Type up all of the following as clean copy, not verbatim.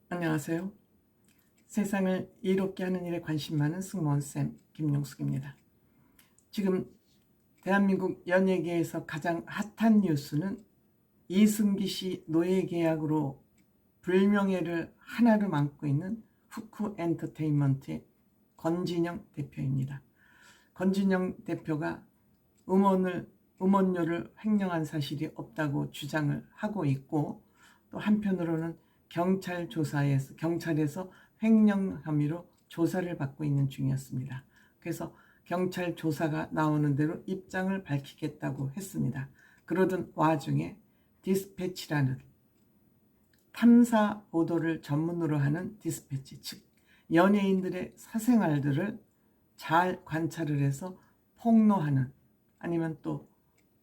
안녕하세요. 세상을 이롭게 하는 일에 관심 많은 승무원쌤 김용숙입니다. 지금 대한민국 연예계에서 가장 핫한 뉴스는 이승기 씨 노예계약으로 불명예를 하나로 안고 있는 후크 엔터테인먼트의 권진영 대표입니다. 권진영 대표가 음원료를 횡령한 사실이 없다고 주장을 하고 있고, 또 한편으로는 경찰에서 횡령 혐의로 조사를 받고 있는 중이었습니다. 그래서 경찰 조사가 나오는 대로 입장을 밝히겠다고 했습니다. 그러던 와중에 디스패치라는 탐사 보도를 전문으로 하는 디스패치, 즉 연예인들의 사생활들을 잘 관찰을 해서 폭로하는, 아니면 또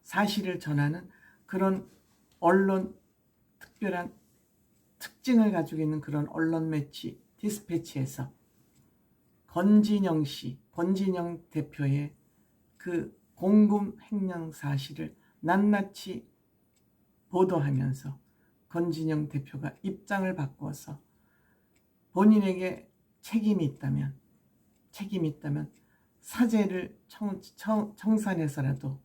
사실을 전하는 그런 언론, 특별한 특징을 가지고 있는 그런 언론 매체 디스패치에서 권진영 대표의 그 공금 횡령 사실을 낱낱이 보도하면서 권진영 대표가 입장을 바꾸어서 본인에게 책임이 있다면 사죄를 청산해서라도,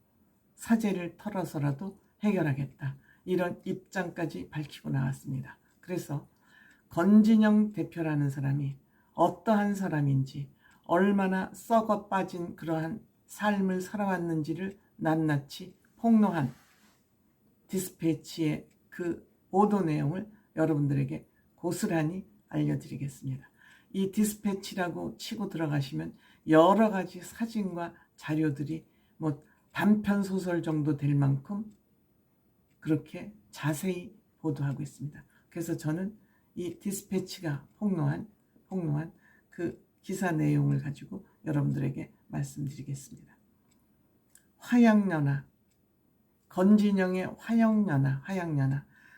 사죄를 털어서라도 해결하겠다, 이런 입장까지 밝히고 나왔습니다. 그래서 권진영 대표라는 사람이 어떠한 사람인지, 얼마나 썩어 빠진 그러한 삶을 살아왔는지를 낱낱이 폭로한 디스패치의 그 보도 내용을 여러분들에게 고스란히 알려드리겠습니다. 이 디스패치라고 치고 들어가시면 여러 가지 사진과 자료들이 단편 소설 정도 될 만큼 그렇게 자세히 보도하고 있습니다. 그래서 저는 이 디스패치가 폭로한 그 기사 내용을 가지고 여러분들에게 말씀드리겠습니다. 화양연화, 권진영의 화양연화,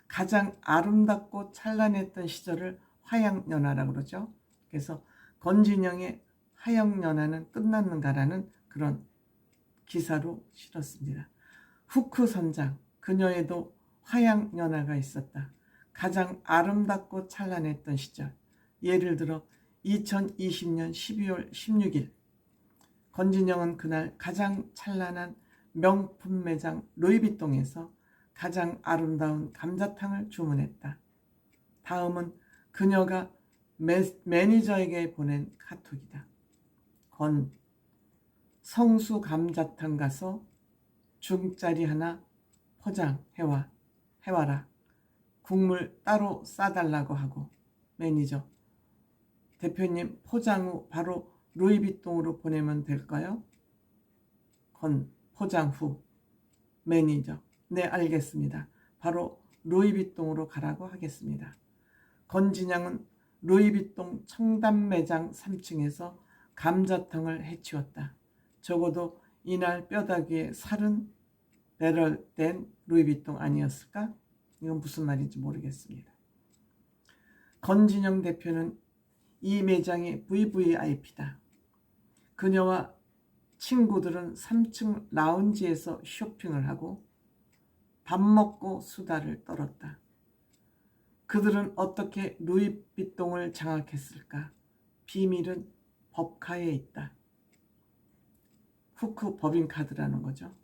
가장 아름답고 찬란했던 시절을 화양연화라고 그러죠. 그래서 권진영의 화양연화는 끝났는가라는 그런 기사로 실었습니다. 후크 선장, 그녀에도 화양연화가 있었다. 가장 아름답고 찬란했던 시절, 예를 들어 2020년 12월 16일 권진영은 그날 가장 찬란한 명품 매장 루이비통에서 가장 아름다운 감자탕을 주문했다. 다음은 그녀가 매니저에게 보낸 카톡이다. 성수 감자탕 가서 중짜리 하나 해와라. 국물 따로 싸달라고 하고. 매니저, 대표님 포장 후 바로 루이비통으로 보내면 될까요? 포장 후. 매니저, 네 알겠습니다. 바로 루이비통으로 가라고 하겠습니다. 권진영은 루이비통 청담매장 3층에서 감자탕을 해치웠다. 적어도 이날 뼈다귀에 살은 배럴된 루이비통 아니었을까? 이건 무슨 말인지 모르겠습니다. 권진영 대표는 이 매장의 VVIP다. 그녀와 친구들은 3층 라운지에서 쇼핑을 하고 밥 먹고 수다를 떨었다. 그들은 어떻게 루이비통을 장악했을까? 비밀은 법카에 있다. 후크 법인카드라는 거죠.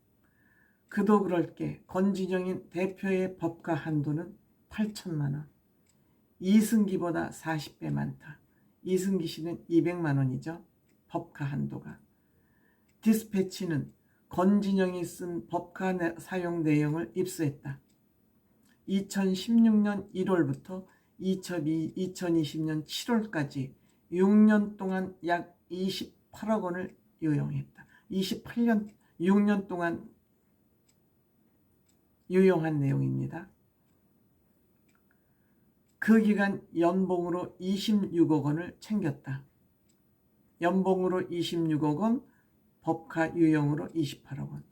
그도 그럴게 권진영인 대표의 법카 한도는 8천만 원. 이승기보다 40배 많다. 이승기 씨는 200만 원이죠. 법카 한도가. 디스패치는 권진영이 쓴 법카 사용 내용을 입수했다. 2016년 1월부터 2020년 7월까지 6년 동안 약 28억 원을 유용했다. 6년 동안 유용한 내용입니다. 그 기간 연봉으로 26억 원을 챙겼다. 연봉으로 26억 원, 법카 유용으로 28억 원.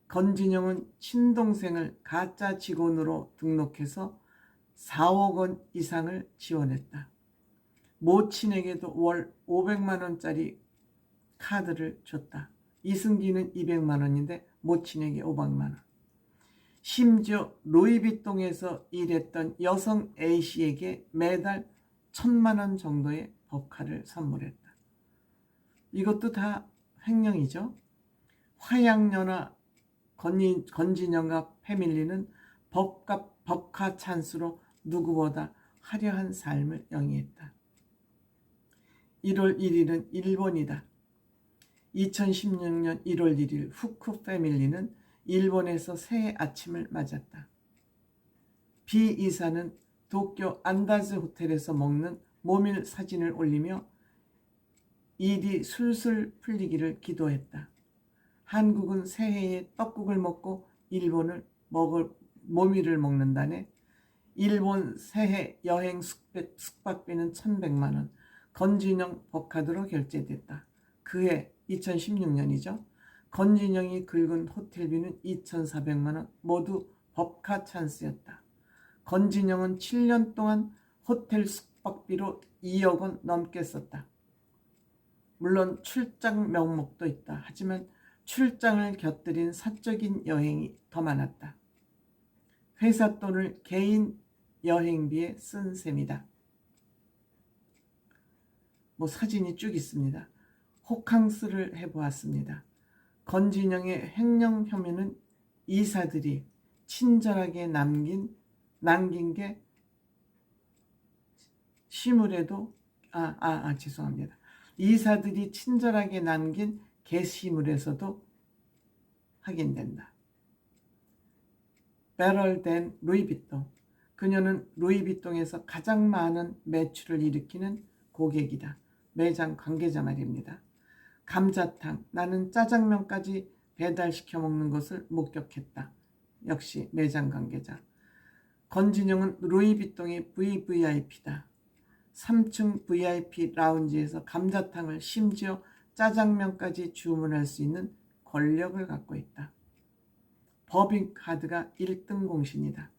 권진영은 친동생을 가짜 직원으로 등록해서 4억 원 이상을 지원했다. 모친에게도 월 500만 원짜리 카드를 줬다. 이승기는 200만 원인데 모친에게 500만 원. 심지어 루이비통에서 일했던 여성 A씨에게 매달 1,000만 원 정도의 법카를 선물했다. 이것도 다 횡령이죠. 화양연화 건진영과 패밀리는 법카 찬스로 누구보다 화려한 삶을 영위했다. 1월 1일은 일본이다. 2016년 1월 1일 후쿠 패밀리는 일본에서 새해 아침을 맞았다. 비 이사는 도쿄 안다즈 호텔에서 먹는 모밀 사진을 올리며 일이 술술 풀리기를 기도했다. 한국은 새해에 떡국을 먹고 일본을 모밀을 먹는다네. 일본 새해 여행 숙박비는 1,100만 원, 건진영 법카드로 결제됐다. 그해 2016년이죠. 건진영이 긁은 호텔비는 2,400만 원, 모두 법카 찬스였다. 건진영은 7년 동안 호텔 숙박비로 2억 원 넘게 썼다. 물론 출장 명목도 있다. 하지만 출장을 곁들인 사적인 여행이 더 많았다. 회사 돈을 개인 여행비에 쓴 셈이다. 사진이 쭉 있습니다. 호캉스를 해보았습니다. 건진영의 횡령 혐의는 이사들이 친절하게 남긴 게 시물에도 죄송합니다. 이사들이 친절하게 남긴 게시물에서도 확인된다. 베럴된 루이비통. 그녀는 루이비통에서 가장 많은 매출을 일으키는 고객이다. 매장 관계자 말입니다. 감자탕. 나는 짜장면까지 배달시켜 먹는 것을 목격했다. 역시 매장 관계자. 건진영은 루이비통의 VVIP다. 3층 VIP 라운지에서 감자탕을 심지어 짜장면까지 주문할 수 있는 권력을 갖고 있다. 법인카드가 1등 공신이다.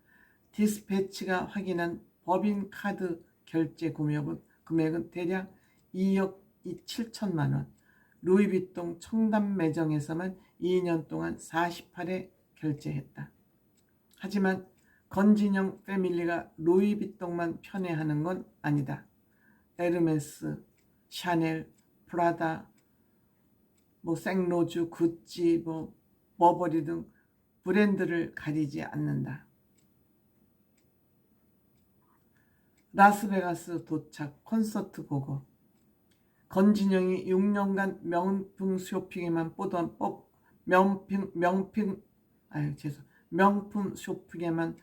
디스패치가 확인한 법인카드 결제 금액은 대략 2억 7천만 원. 루이비통 청담 매장에서만 2년 동안 48회 결제했다. 하지만 건진영 패밀리가 루이비통만 편애하는 건 아니다. 에르메스, 샤넬, 프라다, 생로즈, 구찌, 버버리 등 브랜드를 가리지 않는다. 라스베가스 도착, 콘서트 보고. 건진영이 6년간 명품 쇼핑에만 명품 쇼핑에만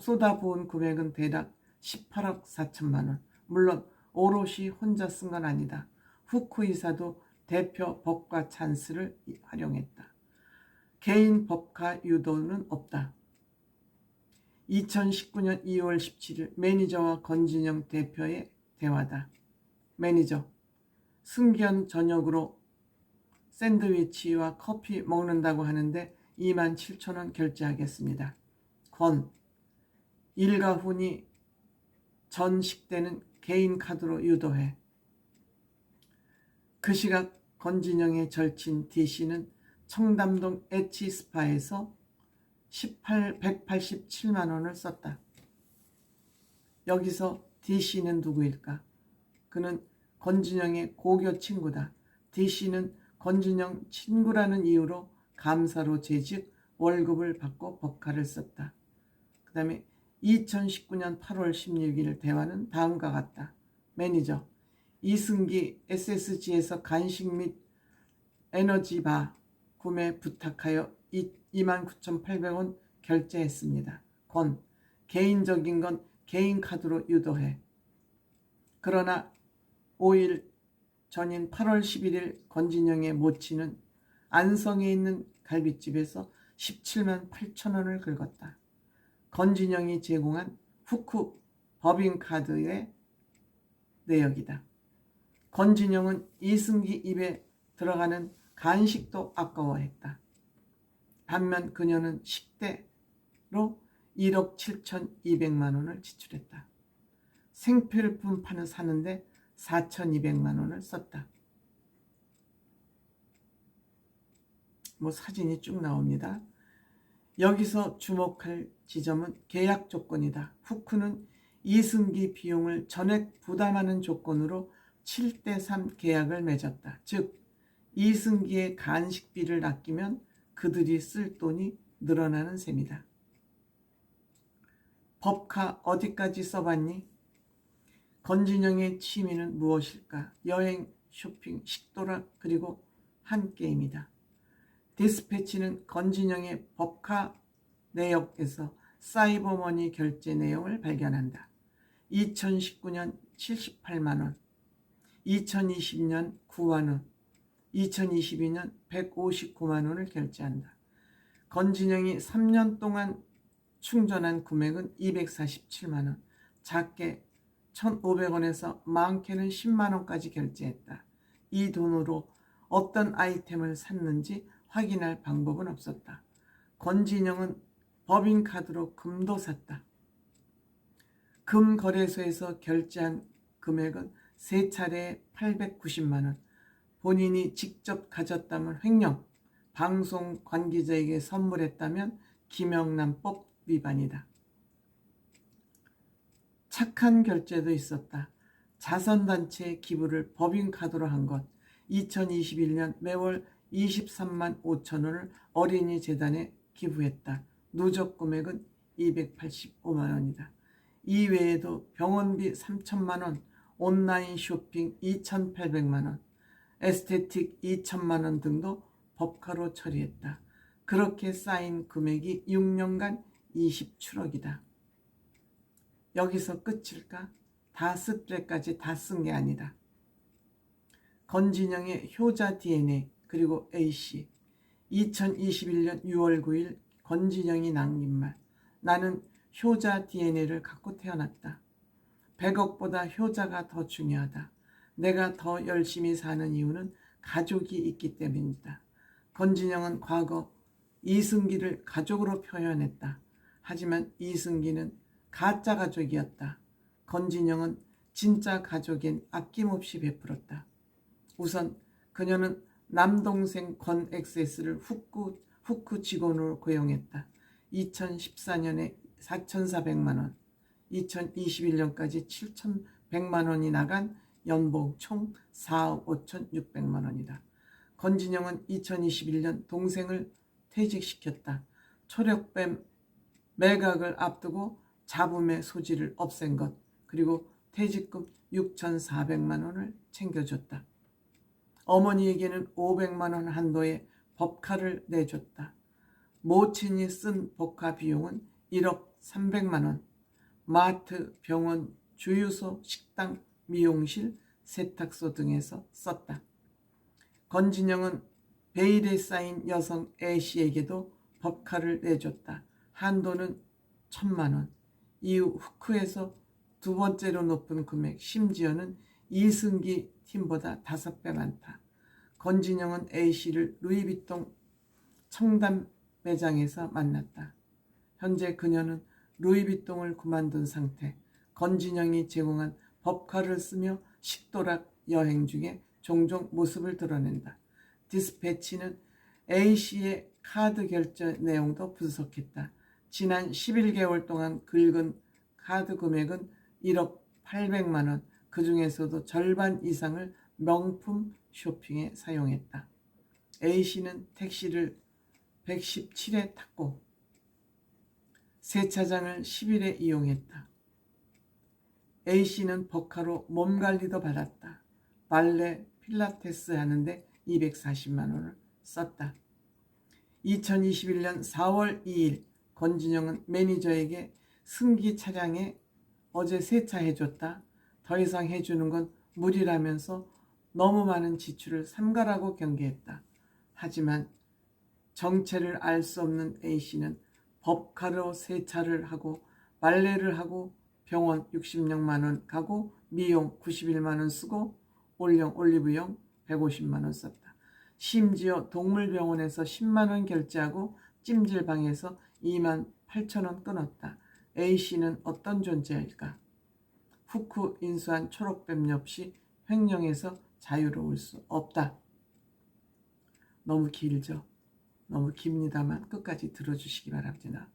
쏟아부은 금액은 대략 18억 4천만 원. 물론 오롯이 혼자 쓴 건 아니다. 후쿠 이사도 대표 법카 찬스를 활용했다. 개인 법카 유도는 없다. 2019년 2월 17일 매니저와 건진영 대표의 대화다. 매니저, 승견 저녁으로 샌드위치와 커피 먹는다고 하는데 27,000원 결제하겠습니다. 건, 일가 훈이 전 식대는 개인 카드로 유도해. 그 시각 건진영의 절친 D씨는 청담동 H스파에서 187만 원을 썼다. 여기서 D씨는 누구일까? 그는 건진영의 고교 친구다. D씨는 건진영 친구라는 이유로 감사로 재직, 월급을 받고 법카를 썼다. 그 다음에 2019년 8월 16일 대화는 다음과 같다. 매니저, 이승기 SSG에서 간식 및 에너지바 구매 부탁하여 29,800원 결제했습니다. 건, 개인적인 건 개인 카드로 유도해. 그러나 5일 전인 8월 11일 건진영의 모친은 안성에 있는 갈비집에서 17만 8천 원을 긁었다. 건진영이 제공한 후쿠 법인카드의 내역이다. 건진영은 이승기 입에 들어가는 간식도 아까워했다. 반면 그녀는 식대로 1억 7,200만 원을 지출했다. 생필품판을 사는데 4,200만 원을 썼다. 사진이 쭉 나옵니다. 여기서 주목할 지점은 계약 조건이다. 후쿠는 이승기 비용을 전액 부담하는 조건으로 7대3 계약을 맺었다. 즉 이승기의 간식비를 아끼면 그들이 쓸 돈이 늘어나는 셈이다. 법카 어디까지 써봤니? 건진영의 취미는 무엇일까? 여행, 쇼핑, 식도락, 그리고 한 게임이다. 디스패치는 건진영의 법카 내역에서 사이버머니 결제 내용을 발견한다. 2019년 78만원, 2020년 9만원, 2022년 159만원을 결제한다. 건진영이 3년 동안 충전한 금액은 247만원, 작게 1,500원에서 많게는 10만원까지 결제했다. 이 돈으로 어떤 아이템을 샀는지 확인할 방법은 없었다. 건진영은 법인카드로 금도 샀다. 금거래소에서 결제한 금액은 3차례에 890만원, 본인이 직접 가졌다면 횡령, 방송 관계자에게 선물했다면 김영란법 위반이다. 착한 결제도 있었다. 자선단체에 기부를 법인카드로 한 것, 2021년 매월 23만 5천 원을 어린이재단에 기부했다. 누적 금액은 285만 원이다. 이외에도 병원비 3천만 원, 온라인 쇼핑 2,800만 원, 에스테틱 2천만 원 등도 법카로 처리했다. 그렇게 쌓인 금액이 6년간 27억이다. 여기서 끝일까? 다 스프레까지 다 쓴 게 아니다. 건진영의 효자 DNA 그리고 A씨, 2021년 6월 9일 건진영이 남긴 말, 나는 효자 DNA를 갖고 태어났다. 100억보다 효자가 더 중요하다. 내가 더 열심히 사는 이유는 가족이 있기 때문이다. 건진영은 과거 이승기를 가족으로 표현했다. 하지만 이승기는 가짜 가족이었다. 건진영은 진짜 가족인 아낌없이 베풀었다. 우선 그녀는 남동생 권 XS를 후쿠 직원으로 고용했다. 2014년에 4,400만 원, 2021년까지 7,100만 원이 나간 연봉 총 4억 5,600만 원이다. 건진영은 2021년 동생을 퇴직시켰다. 초력뱀 매각을 앞두고 잡음의 소지를 없앤 것, 그리고 퇴직금 6,400만 원을 챙겨줬다. 어머니에게는 500만 원 한도의 법카를 내줬다. 모친이 쓴 법카 비용은 1억 300만 원, 마트, 병원, 주유소, 식당, 미용실, 세탁소 등에서 썼다. 건진영은 베일에 쌓인 여성 A씨에게도 법카를 내줬다. 한도는 1,000만 원. 이후 후쿠에서 두 번째로 높은 금액, 심지어는 이승기 팀보다 5배 많다. 건진영은 A씨를 루이비통 청담 매장에서 만났다. 현재 그녀는 루이비통을 그만둔 상태. 건진영이 제공한 법카를 쓰며 식도락 여행 중에 종종 모습을 드러낸다. 디스패치는 A씨의 카드 결제 내용도 분석했다. 지난 11개월 동안 긁은 카드 금액은 1억 800만 원, 그 중에서도 절반 이상을 명품 쇼핑에 사용했다. A씨는 택시를 117회 탔고 세차장을 10일에 이용했다. A씨는 법카로 몸관리도 받았다. 발레, 필라테스 하는데 240만 원을 썼다. 2021년 4월 2일 건진영은 매니저에게 승기 차량에 어제 세차해줬다. 더 이상 해주는 건 무리라면서 너무 많은 지출을 삼가라고 경계했다. 하지만 정체를 알 수 없는 A씨는 법카로 세차를 하고 발레를 하고 병원 60만 원 가고 미용 91만 원 쓰고 올리브영 150만 원 썼다. 심지어 동물병원에서 10만 원 결제하고 찜질방에서 2만 8천 원 끊었다. A씨는 어떤 존재일까? 후쿠 인수한 초록뱀 역시 횡령에서 자유로울 수 없다. 너무 길죠? 너무 깁니다만 끝까지 들어주시기 바랍니다.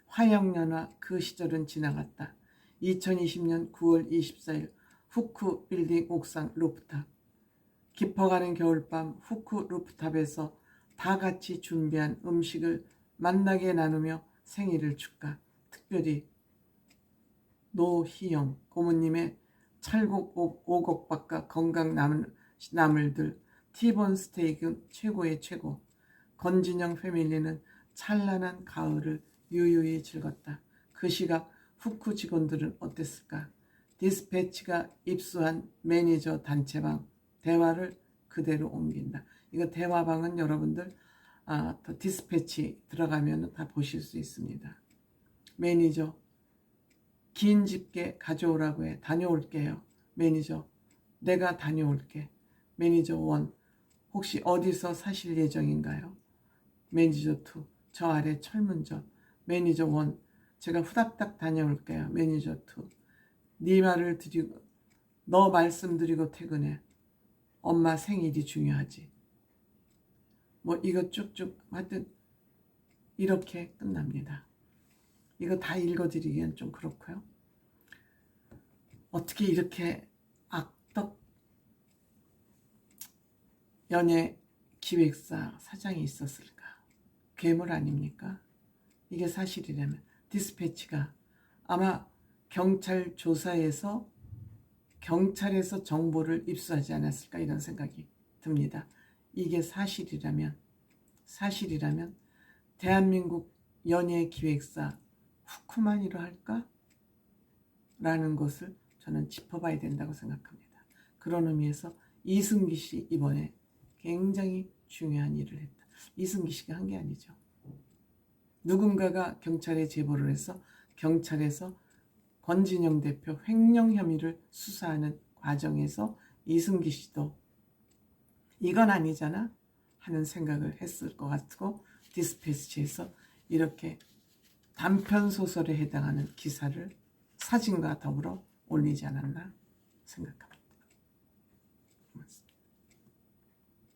화영연화 그 시절은 지나갔다. 2020년 9월 24일 후쿠 빌딩 옥상 루프탑. 깊어가는 겨울밤 후쿠 루프탑에서 다 같이 준비한 음식을 만나게 나누며 생일을 축하. 특별히 노희영 고모님의 찰곡 오곡밥과 건강 나물들, 티본 스테이크 최고의 최고. 건진영 패밀리는 찬란한 가을을 유유히 즐겼다. 그 시각 후쿠 직원들은 어땠을까? 디스패치가 입수한 매니저 단체방 대화를 그대로 옮긴다. 이거 대화방은 여러분들 더 디스패치 들어가면 다 보실 수 있습니다. 매니저, 긴 집게 가져오라고 해. 다녀올게요. 매니저, 내가 다녀올게. 매니저 1, 혹시 어디서 사실 예정인가요? 매니저 2, 저 아래 철문점. 매니저 1, 제가 후닥닥 다녀올게요. 매니저 2, 네 말을 드리고 너 말씀드리고 퇴근해. 엄마 생일이 중요하지. 뭐 이거 쭉쭉 하여튼 이렇게 끝납니다. 이거 다 읽어드리기엔 좀 그렇고요. 어떻게 이렇게 악덕 연예 기획사 사장이 있었을까? 괴물 아닙니까? 이게 사실이라면 디스패치가 아마 경찰에서 정보를 입수하지 않았을까 이런 생각이 듭니다. 이게 사실이라면 대한민국 연예기획사 후쿠만 이러할까? 라는 것을 저는 짚어봐야 된다고 생각합니다. 그런 의미에서 이승기 씨 이번에 굉장히 중요한 일을 했다. 이승기 씨가 한 게 아니죠. 누군가가 경찰에 제보를 해서 경찰에서 권진영 대표 횡령 혐의를 수사하는 과정에서 이승기 씨도 이건 아니잖아 하는 생각을 했을 것 같고 디스패치에서 이렇게 단편 소설에 해당하는 기사를 사진과 더불어 올리지 않았나 생각합니다.